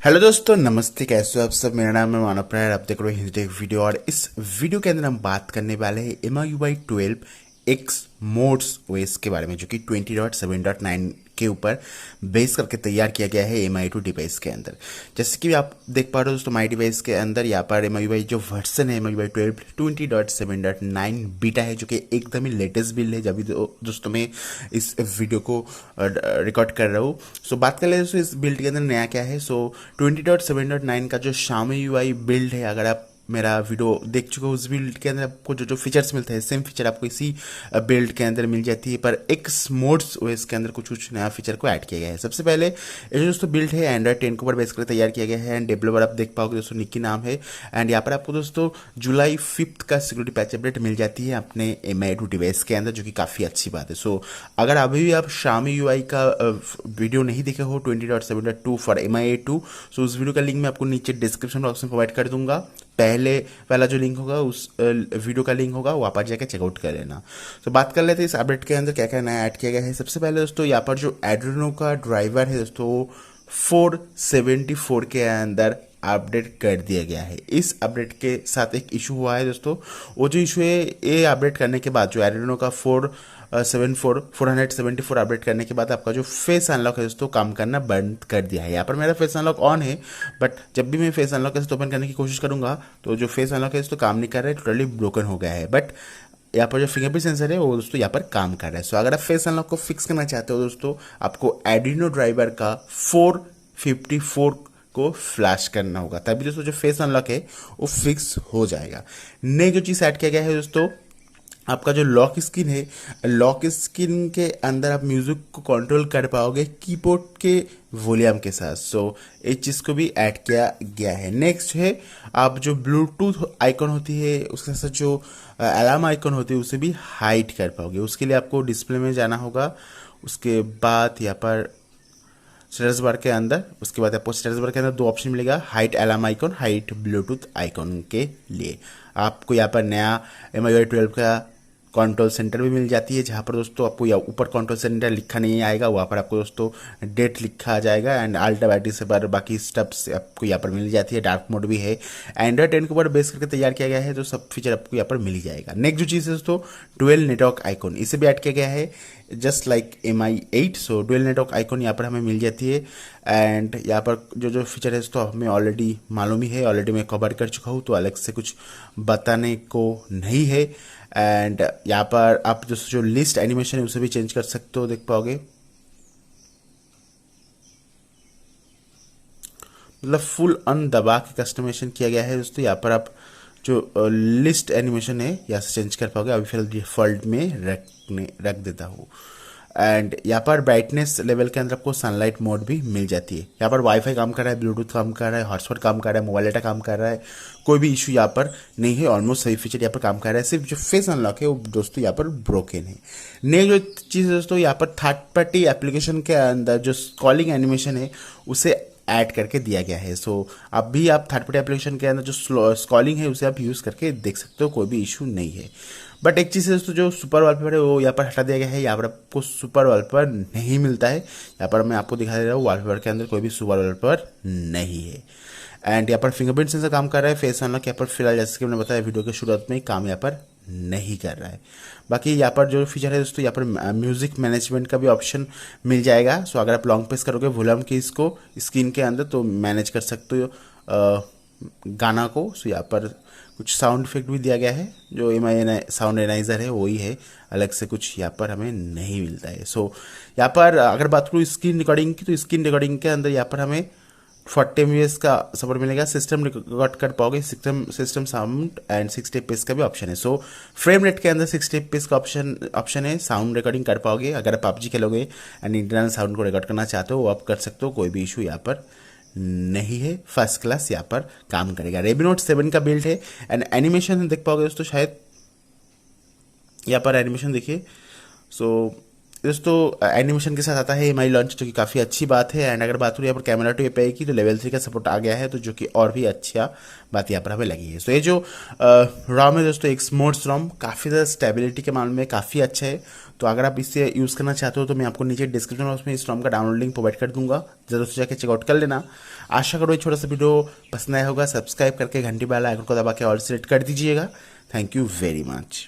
Hello दोस्तों, नमस्ते। कैसे हो आप सब? मेरा नाम है मानव प्रायर, आप देख रहे हो हिंदीटेक वीडियो। और इस वीडियो के अंदर हम बात करने वाले हैं MIUI 12 XmorZ OS के बारे में, जो कि 20.7.9 के ऊपर बेस करके तैयार किया गया है MI2 डिवाइस के अंदर। जैसे कि आप देख पा रहे हो दोस्तों, माई डिवाइस के अंदर यहाँ पर MIUI जो वर्जन है MIUI 12 20.7.9 बीटा है, जो कि एकदम ही लेटेस्ट बिल्ड है। जब भी दोस्तों मैं इस वीडियो को रिकॉर्ड कर रहा हूँ। सो बात कर ले दोस्तों इस बिल्ड के अंदर नया क्या है। सो 20.7.9 का जो MIUI बिल्ड है, अगर आप मेरा वीडियो देख चुके हो, उस बिल्ड के अंदर आपको जो जो फीचर्स मिलते हैं, सेम फीचर आपको इसी बिल्ड के अंदर मिल जाती है। पर XmorZ OS के अंदर कुछ कुछ नया फीचर को ऐड किया गया है। सबसे पहले ये जो दोस्तों बिल्ड है एंड्रॉइड 10 के ऊपर बेस करके तैयार किया गया है। एंड डेवलपर आप देख पाओगे दोस्तों, निक्की नाम है। एंड यहाँ पर आपको दोस्तों जुलाई 5 का सिक्योरिटी पैच अपडेट मिल जाती है अपने MI2 डिवाइस के अंदर, जो कि काफ़ी अच्छी बात है। सो अगर अभी भी आप MIUI का वीडियो नहीं देखे हो 20.7.2 फॉर MI2, सो उस वीडियो का लिंक मैं आपको नीचे डिस्क्रिप्शन बॉक्स में प्रोवाइड कर दूंगा। पहले वाला जो लिंक होगा, उस वीडियो का लिंक होगा, वहाँ पर जाकर चेकआउट कर लेना। तो बात कर लेते हैं इस अपडेट के अंदर क्या क्या नया ऐड किया गया है। सबसे पहले दोस्तों यहाँ पर जो एड्रेनो का ड्राइवर है दोस्तों, 474 के अंदर अपडेट कर दिया गया है। इस अपडेट के साथ एक इशू हुआ है दोस्तों। वो जो इशू है, ये अपडेट करने के बाद जो एड्रेनो का 474 अपडेट करने के बाद आपका जो फेस अनलॉक है दोस्तों काम करना बंद कर दिया है। यहाँ पर मेरा फेस अनलॉक ऑन है, बट जब भी मैं फेस अनलॉक के साथ ओपन करने की कोशिश करूंगा तो जो फेस अनलॉक है दोस्तों काम नहीं कर रहा है, टोटली ब्रोकन हो गया है। बट यहाँ पर जो फिंगरप्रिंट सेंसर है वो दोस्तों यहाँ पर काम कर रहा है। सो अगर आप फेस अनलॉक को फिक्स करना चाहते हो दोस्तों, आपको एड्रेनो ड्राइवर का 454 को फ्लैश करना होगा, तभी दोस्तों जो फेस अनलॉक है वो फिक्स हो जाएगा। नई जो चीज़ ऐड किया गया है दोस्तों, आपका जो लॉक स्क्रीन है, लॉक स्क्रीन के अंदर आप म्यूजिक को कंट्रोल कर पाओगे कीबोर्ड के वॉल्यूम के साथ। सो इस चीज़ को भी ऐड किया गया है। नेक्स्ट है, आप जो ब्लूटूथ आइकन होती है उसके साथ जो अलार्म आइकन होती है उसे भी हाइड कर पाओगे। उसके लिए आपको डिस्प्ले में जाना होगा। उसके बाद यहाँ पर स्टेटस बार के अंदर, उसके बाद आपको स्टेटस बार के अंदर दो ऑप्शन मिलेगा, height alarm icon, height Bluetooth icon के लिए। आपको यहाँ पर नया MIUI 12 का कंट्रोल सेंटर भी मिल जाती है, जहाँ पर दोस्तों आपको या ऊपर कंट्रोल सेंटर लिखा नहीं आएगा, वहाँ पर आपको दोस्तों डेट लिखा आ जाएगा। एंड अल्टा बैटरी से पर बाकी स्टेप्स आपको यहाँ पर मिल जाती है। डार्क मोड भी है। एंड्रॉइड 10 के ऊपर बेस करके तैयार किया गया है, तो सब फीचर आपको यहाँ पर मिल जाएगा। नेक्स्ट जो चीज़ है दोस्तों, डुअल नेटवर्क आइकॉन, इसे भी ऐड किया गया है जस्ट लाइक MI8। सो डुअल नेटवर्क आइकॉन यहाँ पर हमें मिल जाती है। एंड यहाँ पर जो जो फीचर है तो हमें ऑलरेडी मालूम ही है, ऑलरेडी मैं कवर कर चुका हूँ, तो अलग से कुछ बताने को नहीं है। एंड यहाँ पर आप जो लिस्ट एनिमेशन है उसे भी चेंज कर सकते हो, देख पाओगे। मतलब फुल ऑन दबा के कस्टमाइजेशन किया गया है दोस्तों। यहाँ पर आप जो लिस्ट एनिमेशन है यहाँ से चेंज कर पाओगे। अभी फिलहाल डिफॉल्ट में रख देता हूँ। एंड यहाँ पर ब्राइटनेस लेवल के अंदर आपको सनलाइट मोड भी मिल जाती है। यहाँ पर वाईफाई काम कर रहा है, ब्लूटूथ काम कर रहा है, हॉटस्पॉट काम कर रहा है, मोबाइल डाटा काम कर रहा है, कोई भी इशू यहाँ पर नहीं है। ऑलमोस्ट सभी फीचर यहाँ पर काम कर रहा है। सिर्फ जो फेस अनलॉक है वो दोस्तों यहाँ पर ब्रोकन है। नेक्स्ट जो चीज़ है दोस्तों, यहाँ पर थर्ड पार्टी एप्लीकेशन के अंदर जो स्क्रॉलिंग एनिमेशन है उसे ऐड करके दिया गया है। सो अभी आप थर्ड पार्टी एप्लीकेशन के अंदर जो स्क्रॉलिंग है उसे आप यूज़ करके देख सकते हो, कोई भी इशू नहीं है। बट एक चीज़ है दोस्तों, जो सुपर वॉलपेपर है वो यहाँ पर हटा दिया गया है। यहाँ पर आपको सुपर वॉलपेपर नहीं मिलता है। यहाँ पर मैं आपको दिखा दे रहा हूँ, वॉलपेपर के अंदर कोई भी सुपर वॉलपेपर नहीं है। एंड यहाँ पर फिंगरप्रिंट सेंसर काम कर रहा है। फेस अनलॉक यहाँ पर फिलहाल जैसे कि मैंने बताया वीडियो के शुरुआत में, काम यहाँ पर नहीं कर रहा है। बाकी यहाँ पर जो फीचर है दोस्तों, यहाँ पर म्यूजिक मैनेजमेंट का भी ऑप्शन मिल जाएगा। सो अगर आप लॉन्ग प्रेस करोगे वॉल्यूम की इसको स्क्रीन के अंदर, तो मैनेज कर सकते हो गाना को। सो यहाँ पर कुछ साउंड इफेक्ट भी दिया गया है, जो MI साउंड एनाइजर है वही है, अलग से कुछ यहाँ पर हमें नहीं मिलता है। सो यहाँ पर अगर बात करूँ स्क्रीन रिकॉर्डिंग की, तो स्क्रीन रिकॉर्डिंग के अंदर यहाँ पर हमें 40 MBs का सपोर्ट मिलेगा। सिस्टम रिकॉर्ड कर पाओगे, सिस्टम साउंड एंड 60 FPS का भी ऑप्शन है। सो फ्रेम रेट के अंदर 60 FPS का ऑप्शन है। साउंड रिकॉर्डिंग कर पाओगे। अगर आप PUBG खेलोगे एंड इंटरनल साउंड को रिकॉर्ड करना चाहते हो वो आप कर सकते हो, कोई भी इशू यहाँ पर नहीं है। फर्स्ट क्लास यहाँ पर काम करेगा। Redmi Note 7 का बिल्ड है। एंड एनिमेशन देख पाओगे दोस्तों, शायद यहाँ पर एनिमेशन देखिए। सो दोस्तों एनिमेशन के साथ आता है MIUI लॉन्च, जो कि काफ़ी अच्छी बात है। एंड अगर बात हो यहाँ पर कैमरा टू एपीआई की, तो लेवल 3 का सपोर्ट आ गया है, तो जो कि और भी अच्छा बात यहाँ पर हमें लगी है। तो ये जो रॉम है दोस्तों, XmorZ रॉम, काफ़ी ज़्यादा स्टेबिलिटी के मामले में काफ़ी अच्छा है। तो अगर आप इससे यूज़ करना चाहते हो तो मैं आपको नीचे डिस्क्रिप्शन बॉक्स में इस रॉम का डाउनलोड लिंक प्रोवाइड कर दूंगा, जरूर से जाकर चेकआउट कर लेना। आशा करो ये छोटा सा वीडियो पसंद आया होगा। सब्सक्राइब करके घंटी वाला आइकन को दबा के ऑल सेलेक्ट कर दीजिएगा। Thank you very much.